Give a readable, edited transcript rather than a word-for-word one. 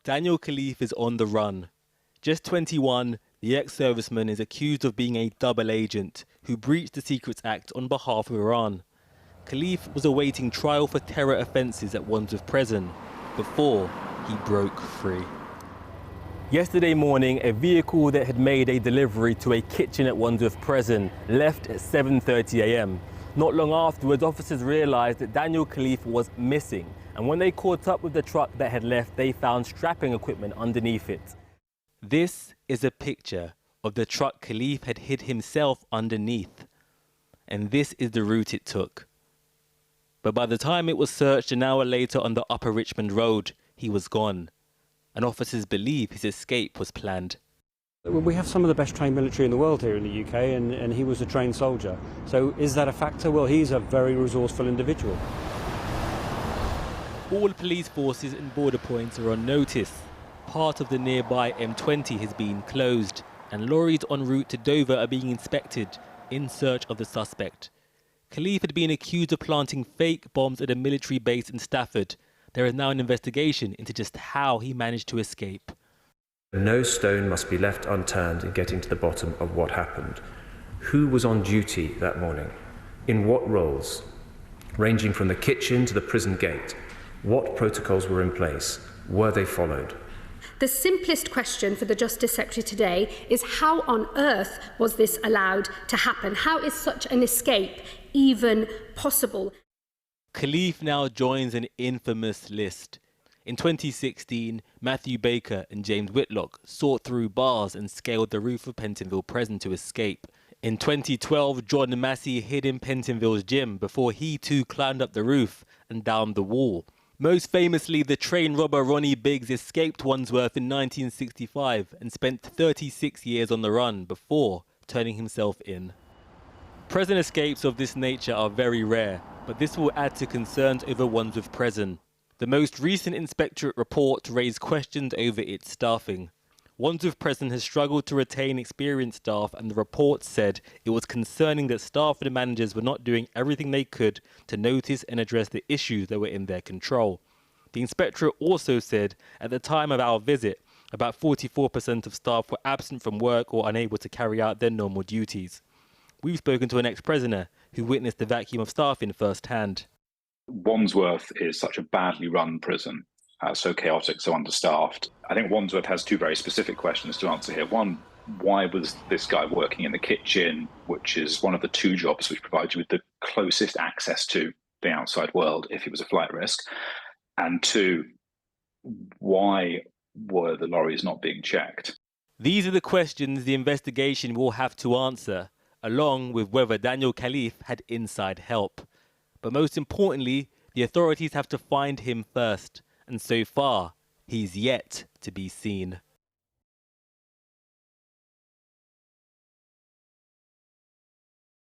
Daniel Khalife is on the run. Just 21, the ex-serviceman is accused of being a double agent who breached the Secrets Act on behalf of Iran. Khalife was awaiting trial for terror offences at Wandsworth Prison before he broke free. Yesterday morning, a vehicle that had made a delivery to a kitchen at Wandsworth Prison left at 7:30 a.m. Not long afterwards, officers realised that Daniel Khalife was missing, and when they caught up with the truck that had left, they found strapping equipment underneath it. This is a picture of the truck Khalife had hid himself underneath, and this is the route it took. But by the time it was searched an hour later on the Upper Richmond Road, he was gone, and officers believe his escape was planned. We have some of the best trained military in the world here in the UK, and he was a trained soldier. So is that a factor? Well, he's a very resourceful individual. All police forces and border points are on notice. Part of the nearby M20 has been closed, and lorries en route to Dover are being inspected in search of the suspect. Khalife had been accused of planting fake bombs at a military base in Stafford. There is now an investigation into just how he managed to escape. No stone must be left unturned in getting to the bottom of what happened. Who was on duty that morning? In what roles? Ranging from the kitchen to the prison gate. What protocols were in place? Were they followed? The simplest question for the Justice Secretary today is how on earth was this allowed to happen? How is such an escape even possible? Khalife now joins an infamous list. In 2016, Matthew Baker and James Whitlock sought through bars and scaled the roof of Pentonville Prison to escape. In 2012, John Massey hid in Pentonville's gym before he too climbed up the roof and down the wall. Most famously, the train robber Ronnie Biggs escaped Wandsworth in 1965 and spent 36 years on the run before turning himself in. Prison escapes of this nature are very rare, but this will add to concerns over Wandsworth Prison. The most recent inspectorate report raised questions over its staffing. Wandsworth Prison has struggled to retain experienced staff, and the report said it was concerning that staff and managers were not doing everything they could to notice and address the issues that were in their control. The inspectorate also said at the time of our visit, about 44% of staff were absent from work or unable to carry out their normal duties. We've spoken to an ex-prisoner who witnessed the vacuum of staffing firsthand. Wandsworth is such a badly run prison, so chaotic, so understaffed. I think Wandsworth has two very specific questions to answer here. One, why was this guy working in the kitchen, which is one of the two jobs which provides you with the closest access to the outside world if he was a flight risk? And two, why were the lorries not being checked? These are the questions the investigation will have to answer, along with whether Daniel Khalife had inside help. But most importantly, the authorities have to find him first, and so far, he's yet to be seen.